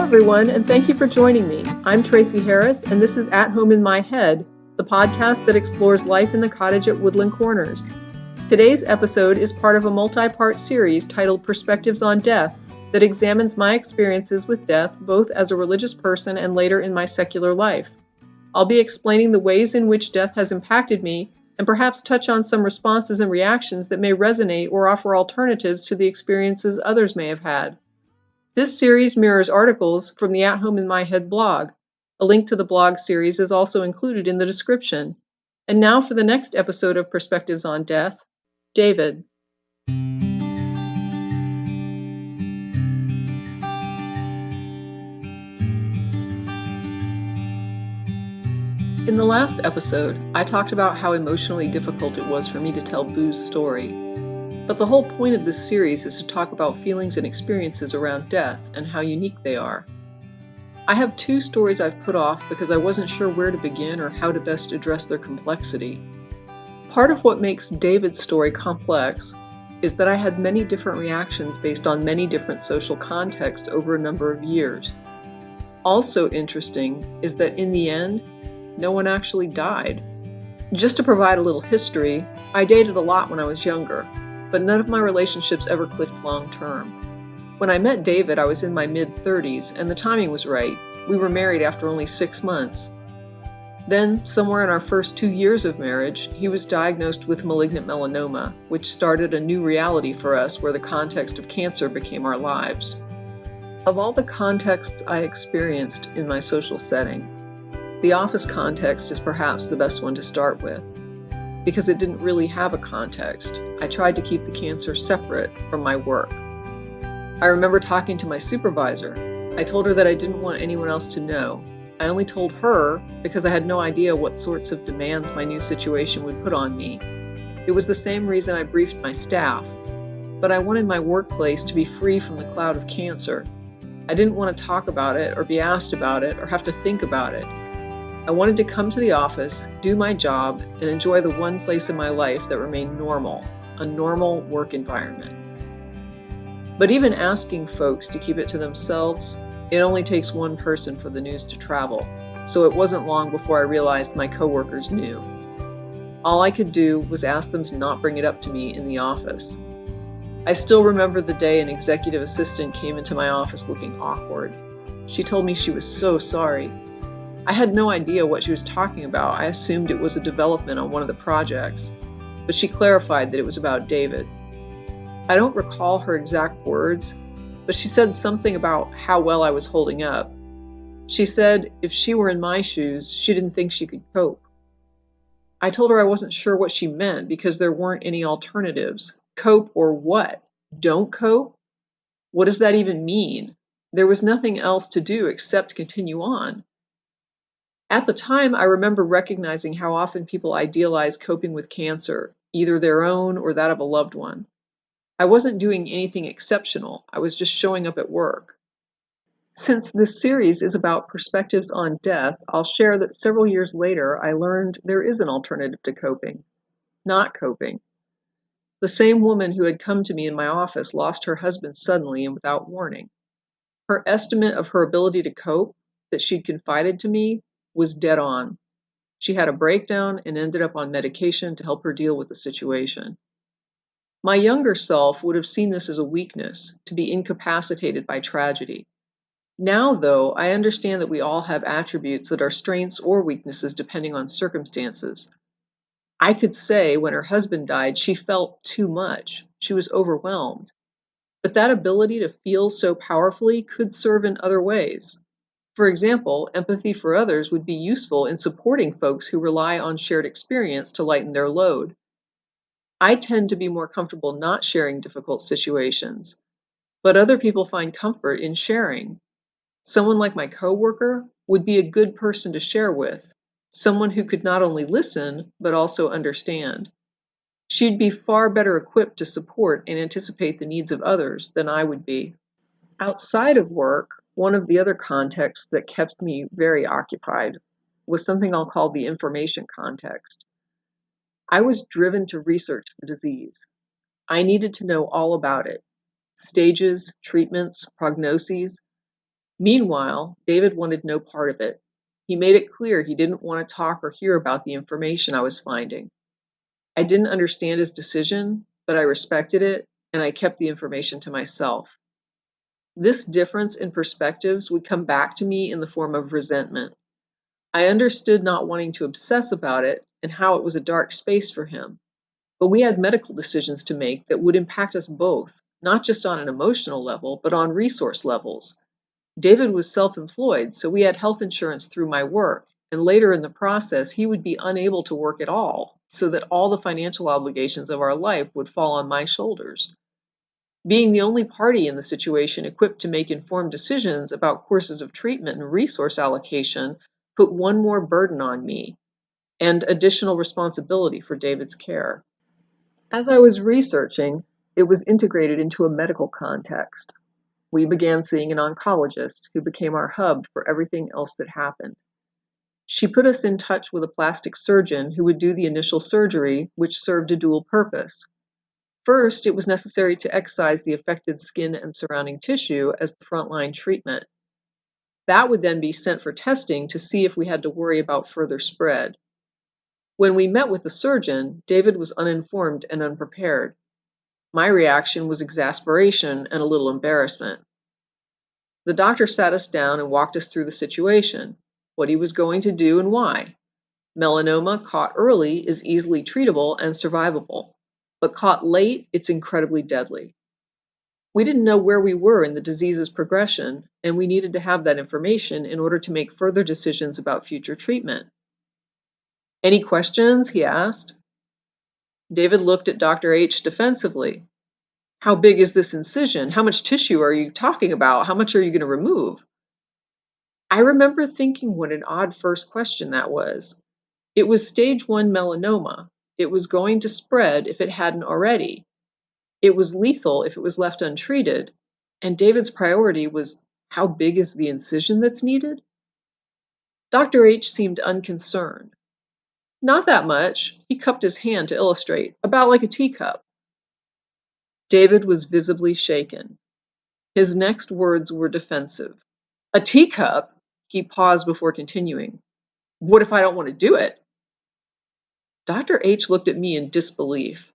everyone, and thank you for joining me. I'm Tracy Harris, and this is At Home in My Head, the podcast that explores life in the cottage at Woodland Corners. Today's episode is part of a multi-part series titled Perspectives on Death that examines my experiences with death both as a religious person and later in my secular life. I'll be explaining the ways in which death has impacted me and perhaps touch on some responses and reactions that may resonate or offer alternatives to the experiences others may have had. This series mirrors articles from the At Home in My Head blog. A link to the blog series is also included in the description. And now for the next episode of Perspectives on Death, David. In the last episode, I talked about how emotionally difficult it was for me to tell Boo's story. But the whole point of this series is to talk about feelings and experiences around death and how unique they are. I have two stories I've put off because I wasn't sure where to begin or how to best address their complexity. Part of what makes David's story complex is that I had many different reactions based on many different social contexts over a number of years. Also interesting is that in the end, no one actually died. Just to provide a little history, I dated a lot when I was younger, but none of my relationships ever clicked long term. When I met David, I was in my mid-30s, and the timing was right. We were married after only 6 months. Then, somewhere in our first 2 years of marriage, he was diagnosed with malignant melanoma, which started a new reality for us where the context of cancer became our lives. Of all the contexts I experienced in my social setting, the office context is perhaps the best one to start with. Because it didn't really have a context, I tried to keep the cancer separate from my work. I remember talking to my supervisor. I told her that I didn't want anyone else to know. I only told her because I had no idea what sorts of demands my new situation would put on me. It was the same reason I briefed my staff, but I wanted my workplace to be free from the cloud of cancer. I didn't want to talk about it or be asked about it or have to think about it. I wanted to come to the office, do my job, and enjoy the one place in my life that remained normal, a normal work environment. But even asking folks to keep it to themselves, it only takes one person for the news to travel, so it wasn't long before I realized my coworkers knew. All I could do was ask them to not bring it up to me in the office. I still remember the day an executive assistant came into my office looking awkward. She told me she was so sorry. I had no idea what she was talking about. I assumed it was a development on one of the projects, but she clarified that it was about David. I don't recall her exact words, but she said something about how well I was holding up. She said if she were in my shoes, she didn't think she could cope. I told her I wasn't sure what she meant because there weren't any alternatives. Cope or what? Don't cope? What does that even mean? There was nothing else to do except continue on. At the time, I remember recognizing how often people idealize coping with cancer, either their own or that of a loved one. I wasn't doing anything exceptional. I was just showing up at work. Since this series is about perspectives on death, I'll share that several years later, I learned there is an alternative to coping. Not coping. The same woman who had come to me in my office lost her husband suddenly and without warning. Her estimate of her ability to cope, that she'd confided to me, was dead on. She had a breakdown and ended up on medication to help her deal with the situation. My younger self would have seen this as a weakness, to be incapacitated by tragedy. Now, though, I understand that we all have attributes that are strengths or weaknesses depending on circumstances. I could say when her husband died, she felt too much. She was overwhelmed. But that ability to feel so powerfully could serve in other ways. For example, empathy for others would be useful in supporting folks who rely on shared experience to lighten their load. I tend to be more comfortable not sharing difficult situations, but other people find comfort in sharing. Someone like my coworker would be a good person to share with, someone who could not only listen, but also understand. She'd be far better equipped to support and anticipate the needs of others than I would be. Outside of work, one of the other contexts that kept me very occupied was something I'll call the information context. I was driven to research the disease. I needed to know all about it. Stages, treatments, prognoses. Meanwhile, David wanted no part of it. He made it clear he didn't want to talk or hear about the information I was finding. I didn't understand his decision, but I respected it, and I kept the information to myself. This difference in perspectives would come back to me in the form of resentment. I understood not wanting to obsess about it and how it was a dark space for him. But we had medical decisions to make that would impact us both, not just on an emotional level, but on resource levels. David was self employed, so we had health insurance through my work, and later in the process, he would be unable to work at all, so that all the financial obligations of our life would fall on my shoulders. Being the only party in the situation equipped to make informed decisions about courses of treatment and resource allocation put one more burden on me and additional responsibility for David's care. As I was researching, it was integrated into a medical context. We began seeing an oncologist who became our hub for everything else that happened. She put us in touch with a plastic surgeon who would do the initial surgery, which served a dual purpose. First, it was necessary to excise the affected skin and surrounding tissue as the frontline treatment. That would then be sent for testing to see if we had to worry about further spread. When we met with the surgeon, David was uninformed and unprepared. My reaction was exasperation and a little embarrassment. The doctor sat us down and walked us through the situation, what he was going to do and why. Melanoma caught early is easily treatable and survivable, but caught late, it's incredibly deadly. We didn't know where we were in the disease's progression, and we needed to have that information in order to make further decisions about future treatment. Any questions? He asked. David looked at Dr. H defensively. How big is this incision? How much tissue are you talking about? How much are you going to remove? I remember thinking what an odd first question that was. It was stage 1 melanoma. It was going to spread if it hadn't already. It was lethal if it was left untreated. And David's priority was, how big is the incision that's needed? Dr. H seemed unconcerned. Not that much. He cupped his hand to illustrate, about like a teacup. David was visibly shaken. His next words were defensive. A teacup? He paused before continuing. What if I don't want to do it? Dr. H looked at me in disbelief.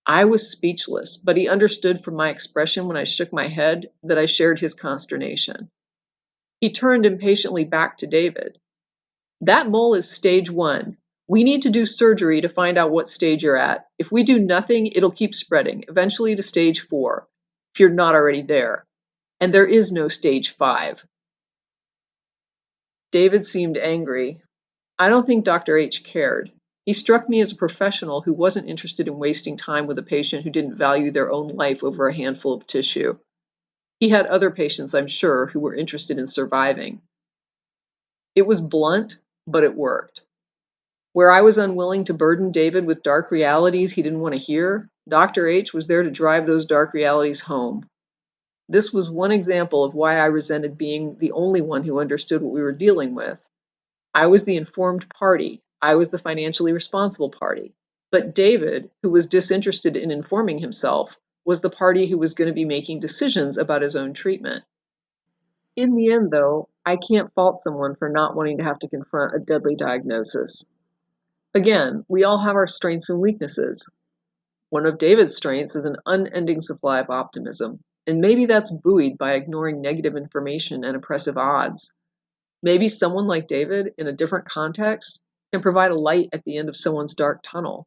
I was speechless, but he understood from my expression when I shook my head that I shared his consternation. He turned impatiently back to David. That mole is stage 1. We need to do surgery to find out what stage you're at. If we do nothing, it'll keep spreading, eventually to stage 4, if you're not already there. And there is no stage 5. David seemed angry. I don't think Dr. H cared. He struck me as a professional who wasn't interested in wasting time with a patient who didn't value their own life over a handful of tissue. He had other patients, I'm sure, who were interested in surviving. It was blunt, but it worked. Where I was unwilling to burden David with dark realities he didn't want to hear, Dr. H was there to drive those dark realities home. This was one example of why I resented being the only one who understood what we were dealing with. I was the informed party. I was the financially responsible party. But David, who was disinterested in informing himself, was the party who was going to be making decisions about his own treatment. In the end, though, I can't fault someone for not wanting to have to confront a deadly diagnosis. Again, we all have our strengths and weaknesses. One of David's strengths is an unending supply of optimism, and maybe that's buoyed by ignoring negative information and oppressive odds. Maybe someone like David, in a different context, can provide a light at the end of someone's dark tunnel,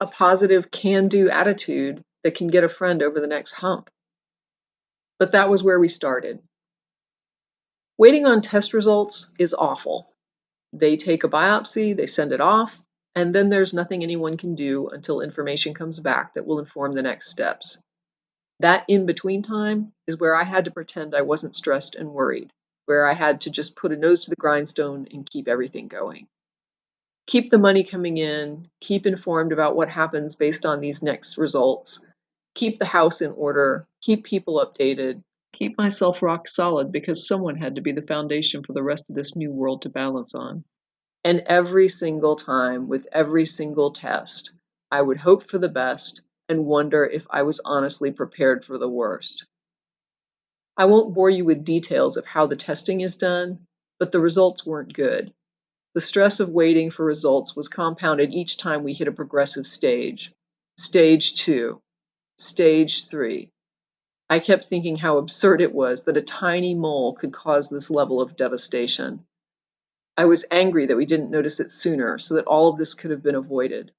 a positive can-do attitude that can get a friend over the next hump. But that was where we started. Waiting on test results is awful. They take a biopsy, they send it off, and then there's nothing anyone can do until information comes back that will inform the next steps. That in-between time is where I had to pretend I wasn't stressed and worried, where I had to just put a nose to the grindstone and keep everything going. Keep the money coming in, keep informed about what happens based on these next results, keep the house in order, keep people updated, keep myself rock solid because someone had to be the foundation for the rest of this new world to balance on. And every single time, with every single test, I would hope for the best and wonder if I was honestly prepared for the worst. I won't bore you with details of how the testing is done, but the results weren't good. The stress of waiting for results was compounded each time we hit a progressive stage. Stage 2, Stage 3. I kept thinking how absurd it was that a tiny mole could cause this level of devastation. I was angry that we didn't notice it sooner so that all of this could have been avoided.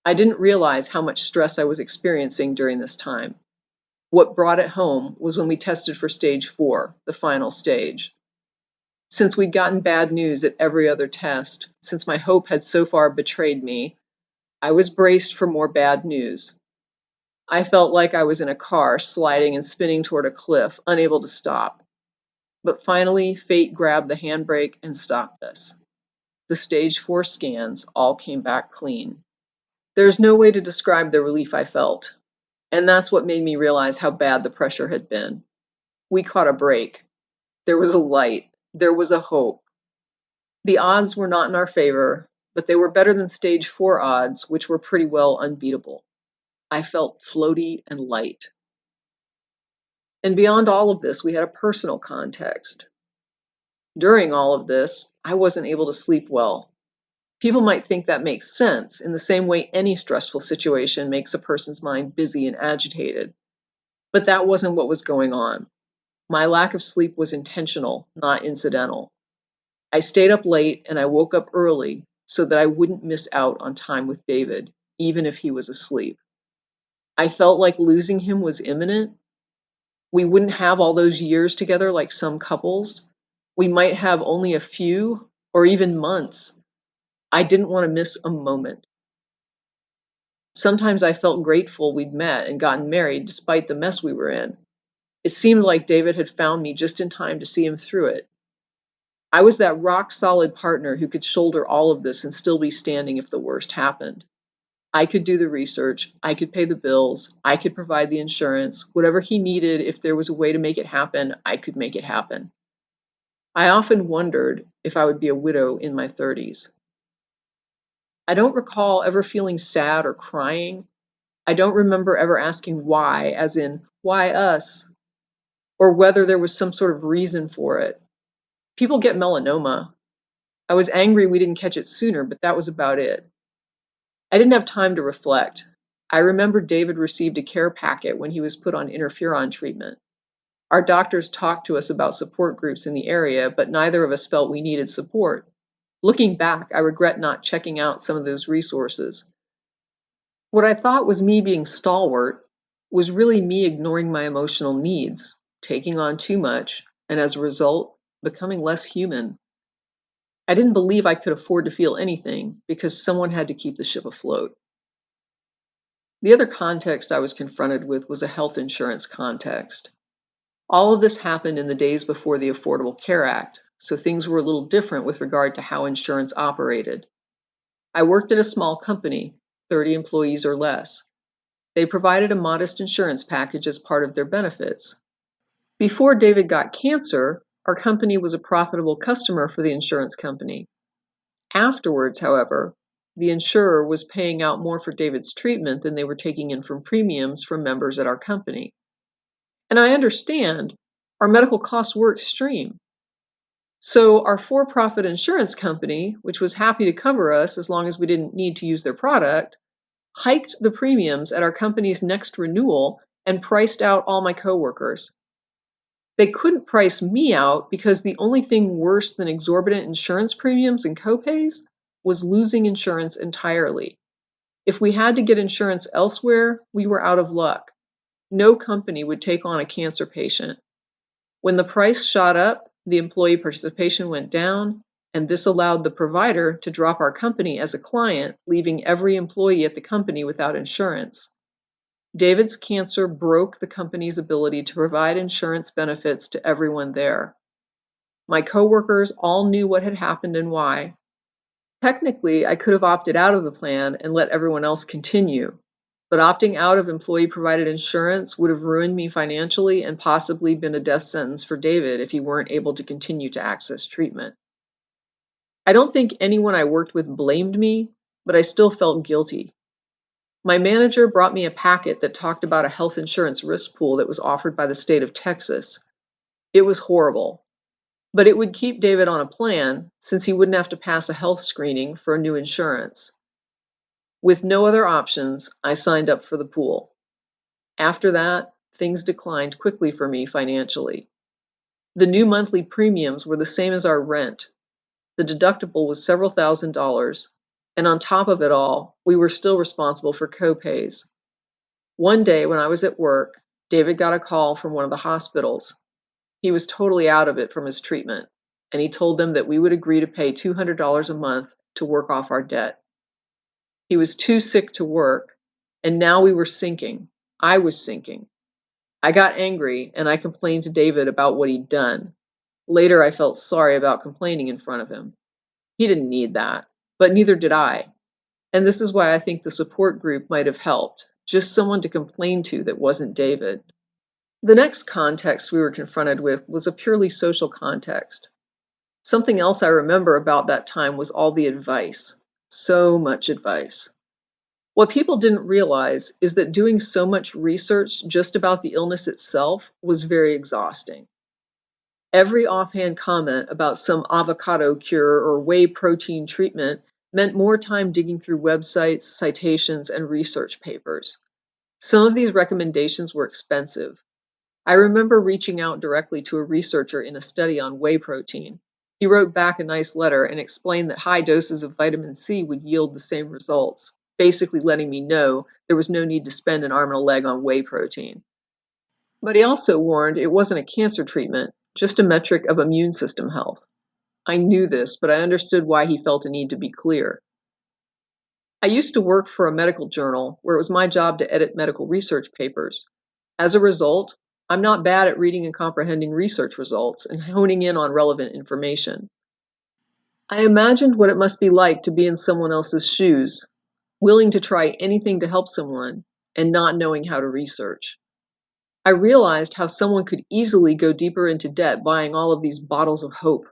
I didn't realize how much stress I was experiencing during this time. What brought it home was when we tested for stage 4, the final stage. Since we'd gotten bad news at every other test, since my hope had so far betrayed me, I was braced for more bad news. I felt like I was in a car sliding and spinning toward a cliff, unable to stop. But finally, fate grabbed the handbrake and stopped us. The stage 4 scans all came back clean. There's no way to describe the relief I felt, and that's what made me realize how bad the pressure had been. We caught a break. There was a light. There was a hope. The odds were not in our favor, but they were better than stage 4 odds, which were pretty well unbeatable. I felt floaty and light. And beyond all of this, we had a personal context. During all of this, I wasn't able to sleep well. People might think that makes sense, in the same way any stressful situation makes a person's mind busy and agitated. But that wasn't what was going on. My lack of sleep was intentional, not incidental. I stayed up late and I woke up early so that I wouldn't miss out on time with David, even if he was asleep. I felt like losing him was imminent. We wouldn't have all those years together like some couples. We might have only a few or even months. I didn't want to miss a moment. Sometimes I felt grateful we'd met and gotten married despite the mess we were in. It seemed like David had found me just in time to see him through it. I was that rock-solid partner who could shoulder all of this and still be standing if the worst happened. I could do the research, I could pay the bills, I could provide the insurance, whatever he needed. If there was a way to make it happen, I could make it happen. I often wondered if I would be a widow in my 30s. I don't recall ever feeling sad or crying. I don't remember ever asking why, as in, why us? Or whether there was some sort of reason for it. People get melanoma. I was angry we didn't catch it sooner, but that was about it. I didn't have time to reflect. I remember David received a care packet when he was put on interferon treatment. Our doctors talked to us about support groups in the area, but neither of us felt we needed support. Looking back, I regret not checking out some of those resources. What I thought was me being stalwart was really me ignoring my emotional needs, taking on too much, and as a result, becoming less human. I didn't believe I could afford to feel anything because someone had to keep the ship afloat. The other context I was confronted with was a health insurance context. All of this happened in the days before the Affordable Care Act, so things were a little different with regard to how insurance operated. I worked at a small company, 30 employees or less. They provided a modest insurance package as part of their benefits. Before David got cancer, our company was a profitable customer for the insurance company. Afterwards, however, the insurer was paying out more for David's treatment than they were taking in from premiums from members at our company. And I understand, our medical costs were extreme. So our for-profit insurance company, which was happy to cover us as long as we didn't need to use their product, hiked the premiums at our company's next renewal and priced out all my coworkers. They couldn't price me out because the only thing worse than exorbitant insurance premiums and copays was losing insurance entirely. If we had to get insurance elsewhere, we were out of luck. No company would take on a cancer patient. When the price shot up, the employee participation went down, and this allowed the provider to drop our company as a client, leaving every employee at the company without insurance. David's cancer broke the company's ability to provide insurance benefits to everyone there. My coworkers all knew what had happened and why. Technically, I could have opted out of the plan and let everyone else continue, but opting out of employee-provided insurance would have ruined me financially and possibly been a death sentence for David if he weren't able to continue to access treatment. I don't think anyone I worked with blamed me, but I still felt guilty. My manager brought me a packet that talked about a health insurance risk pool that was offered by the state of Texas. It was horrible, but it would keep David on a plan since he wouldn't have to pass a health screening for a new insurance. With no other options, I signed up for the pool. After that, things declined quickly for me financially. The new monthly premiums were the same as our rent. The deductible was several $1,000s, and on top of it all, we were still responsible for co-pays. One day when I was at work, David got a call from one of the hospitals. He was totally out of it from his treatment, and he told them that we would agree to pay $200 a month to work off our debt. He was too sick to work, and now we were sinking. I was sinking. I got angry, and I complained to David about what he'd done. Later, I felt sorry about complaining in front of him. He didn't need that, but neither did I. And this is why I think the support group might have helped, just someone to complain to that wasn't David. The next context we were confronted with was a purely social context. Something else I remember about that time was all the advice. So much advice. What people didn't realize is that doing so much research just about the illness itself was very exhausting. Every offhand comment about some avocado cure or whey protein treatment meant more time digging through websites, citations, and research papers. Some of these recommendations were expensive. I remember reaching out directly to a researcher in a study on whey protein. He wrote back a nice letter and explained that high doses of vitamin C would yield the same results, basically letting me know there was no need to spend an arm and a leg on whey protein. But he also warned it wasn't a cancer treatment, just a metric of immune system health. I knew this, but I understood why he felt a need to be clear. I used to work for a medical journal where it was my job to edit medical research papers. As a result, I'm not bad at reading and comprehending research results and honing in on relevant information. I imagined what it must be like to be in someone else's shoes, willing to try anything to help someone and not knowing how to research. I realized how someone could easily go deeper into debt buying all of these bottles of hope.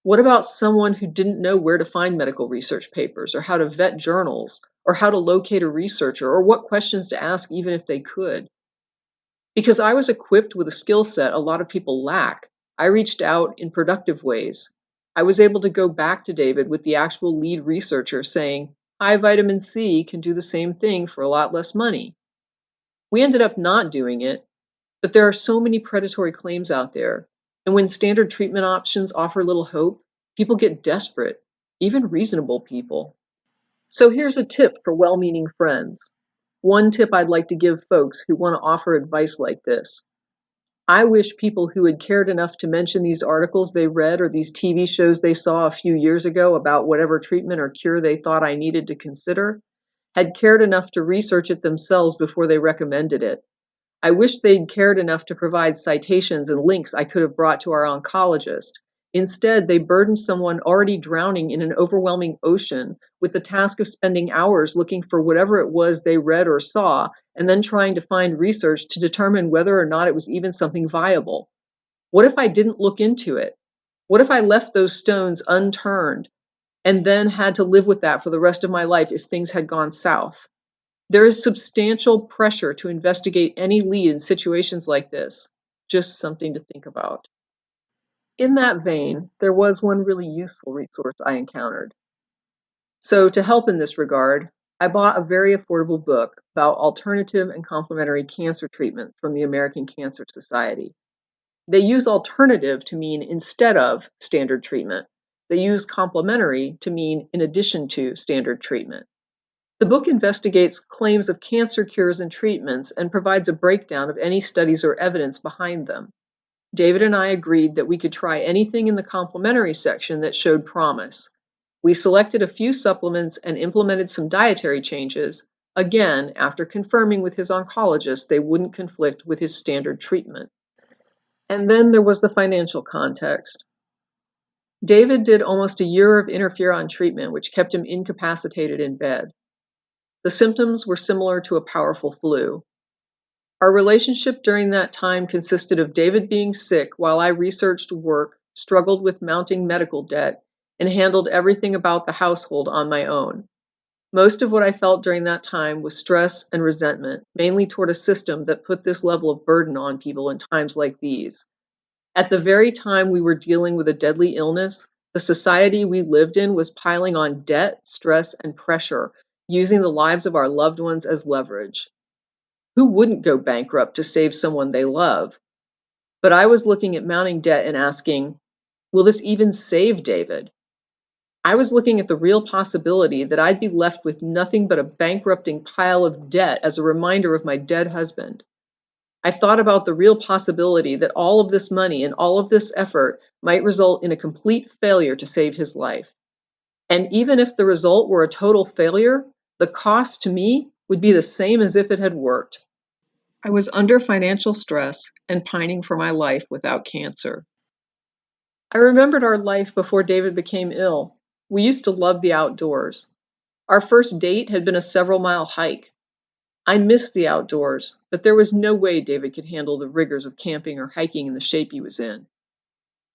What about someone who didn't know where to find medical research papers, or how to vet journals, or how to locate a researcher, or what questions to ask even if they could? Because I was equipped with a skill set a lot of people lack, I reached out in productive ways. I was able to go back to David with the actual lead researcher saying, high vitamin C can do the same thing for a lot less money. We ended up not doing it, but there are so many predatory claims out there, and when standard treatment options offer little hope, people get desperate, even reasonable people. So here's a tip for well-meaning friends. One tip I'd like to give folks who want to offer advice like this. I wish people who had cared enough to mention these articles they read or these TV shows they saw a few years ago about whatever treatment or cure they thought I needed to consider had cared enough to research it themselves before they recommended it. I wish they'd cared enough to provide citations and links I could have brought to our oncologist. Instead, they burdened someone already drowning in an overwhelming ocean with the task of spending hours looking for whatever it was they read or saw, and then trying to find research to determine whether or not it was even something viable. What if I didn't look into it? What if I left those stones unturned and then had to live with that for the rest of my life if things had gone south? There is substantial pressure to investigate any lead in situations like this. Just something to think about. In that vein, there was one really useful resource I encountered. So, to help in this regard, I bought a very affordable book about alternative and complementary cancer treatments from the American Cancer Society. They use alternative to mean instead of standard treatment. They use complementary to mean in addition to standard treatment. The book investigates claims of cancer cures and treatments and provides a breakdown of any studies or evidence behind them. David and I agreed that we could try anything in the complementary section that showed promise. We selected a few supplements and implemented some dietary changes, again, after confirming with his oncologist they wouldn't conflict with his standard treatment. And then there was the financial context. David did almost a year of interferon treatment, which kept him incapacitated in bed. The symptoms were similar to a powerful flu. Our relationship during that time consisted of David being sick while I researched work, struggled with mounting medical debt, and handled everything about the household on my own. Most of what I felt during that time was stress and resentment, mainly toward a system that put this level of burden on people in times like these. At the very time we were dealing with a deadly illness, the society we lived in was piling on debt, stress, and pressure, using the lives of our loved ones as leverage. Who wouldn't go bankrupt to save someone they love? But I was looking at mounting debt and asking, will this even save David? I was looking at the real possibility that I'd be left with nothing but a bankrupting pile of debt as a reminder of my dead husband. I thought about the real possibility that all of this money and all of this effort might result in a complete failure to save his life. And even if the result were a total failure, the cost to me would be the same as if it had worked. I was under financial stress and pining for my life without cancer. I remembered our life before David became ill. We used to love the outdoors. Our first date had been a several-mile hike. I missed the outdoors, but there was no way David could handle the rigors of camping or hiking in the shape he was in.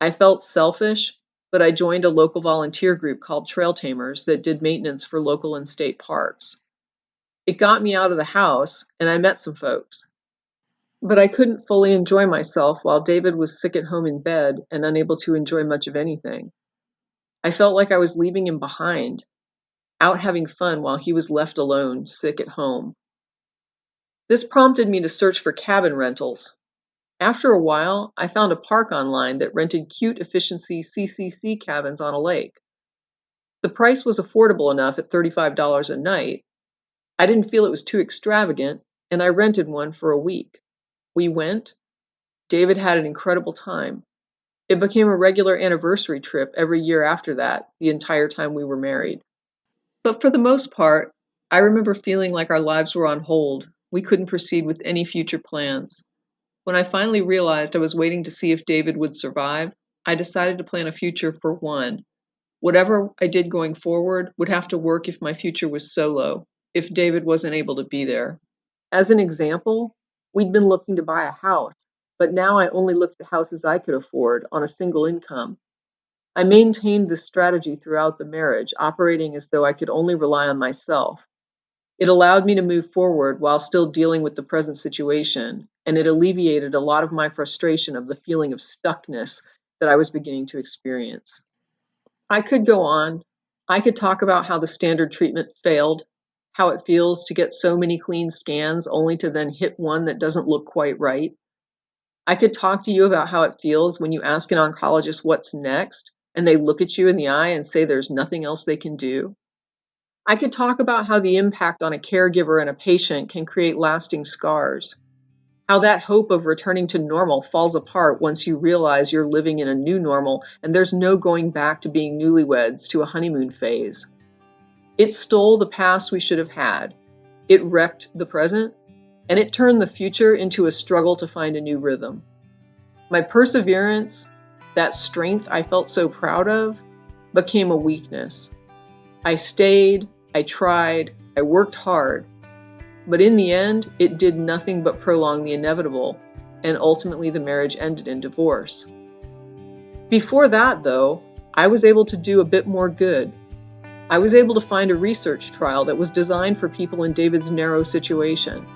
I felt selfish, but I joined a local volunteer group called Trail Tamers that did maintenance for local and state parks. It got me out of the house, and I met some folks. But I couldn't fully enjoy myself while David was sick at home in bed and unable to enjoy much of anything. I felt like I was leaving him behind, out having fun while he was left alone, sick at home. This prompted me to search for cabin rentals. After a while, I found a park online that rented cute efficiency CCC cabins on a lake. The price was affordable enough at $35 a night. I didn't feel it was too extravagant, and I rented one for a week. We went. David had an incredible time. It became a regular anniversary trip every year after that, the entire time we were married. But for the most part, I remember feeling like our lives were on hold. We couldn't proceed with any future plans. When I finally realized I was waiting to see if David would survive, I decided to plan a future for one. Whatever I did going forward would have to work if my future was solo, if David wasn't able to be there. As an example, we'd been looking to buy a house, but now I only looked at houses I could afford on a single income. I maintained this strategy throughout the marriage, operating as though I could only rely on myself. It allowed me to move forward while still dealing with the present situation, and it alleviated a lot of my frustration of the feeling of stuckness that I was beginning to experience. I could go on. I could talk about how the standard treatment failed, how it feels to get so many clean scans only to then hit one that doesn't look quite right. I could talk to you about how it feels when you ask an oncologist what's next, and they look at you in the eye and say there's nothing else they can do. I could talk about how the impact on a caregiver and a patient can create lasting scars, how that hope of returning to normal falls apart once you realize you're living in a new normal and there's no going back to being newlyweds to a honeymoon phase. It stole the past we should have had. It wrecked the present, and it turned the future into a struggle to find a new rhythm. My perseverance, that strength I felt so proud of, became a weakness. I stayed, I tried, I worked hard, but in the end, it did nothing but prolong the inevitable, and ultimately the marriage ended in divorce. Before that, though, I was able to do a bit more good. I was able to find a research trial that was designed for people in David's narrow situation.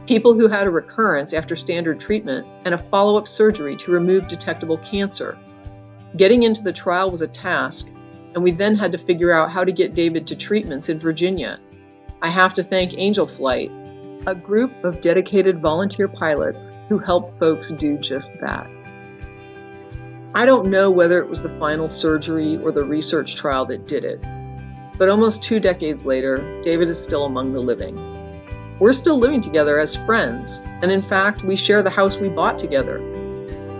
People who had a recurrence after standard treatment and a follow-up surgery to remove detectable cancer. Getting into the trial was a task, and we then had to figure out how to get David to treatments in Virginia. I have to thank Angel Flight, a group of dedicated volunteer pilots who helped folks do just that. I don't know whether it was the final surgery or the research trial that did it, but almost 2 decades later, David is still among the living. We're still living together as friends, and in fact, we share the house we bought together.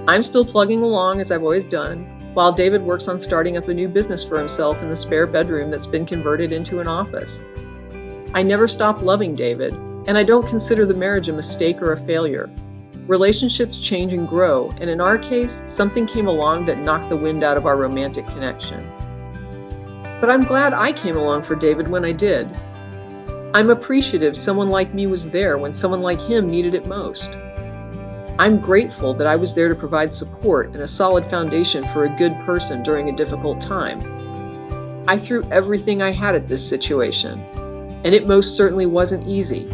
I'm still plugging along as I've always done, while David works on starting up a new business for himself in the spare bedroom that's been converted into an office. I never stopped loving David, and I don't consider the marriage a mistake or a failure. Relationships change and grow, and in our case, something came along that knocked the wind out of our romantic connection. But I'm glad I came along for David when I did. I'm appreciative someone like me was there when someone like him needed it most. I'm grateful that I was there to provide support and a solid foundation for a good person during a difficult time. I threw everything I had at this situation. and it most certainly wasn't easy.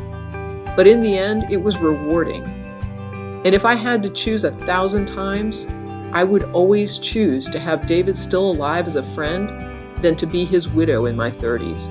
But in the end, it was rewarding. And if I had to choose 1,000 times, I would always choose to have David still alive as a friend than to be his widow in my 30s.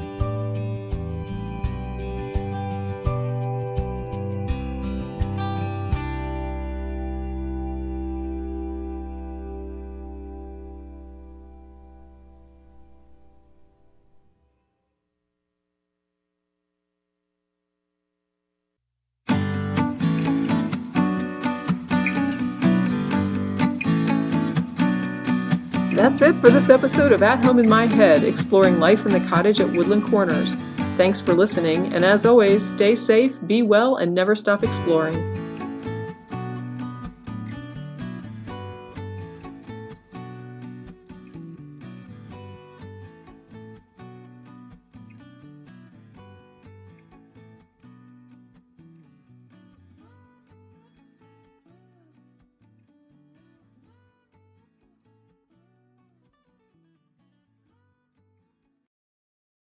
That's it for this episode of At Home in My Head, exploring life in the cottage at Woodland Corners. Thanks for listening, and as always, stay safe, be well, and never stop exploring.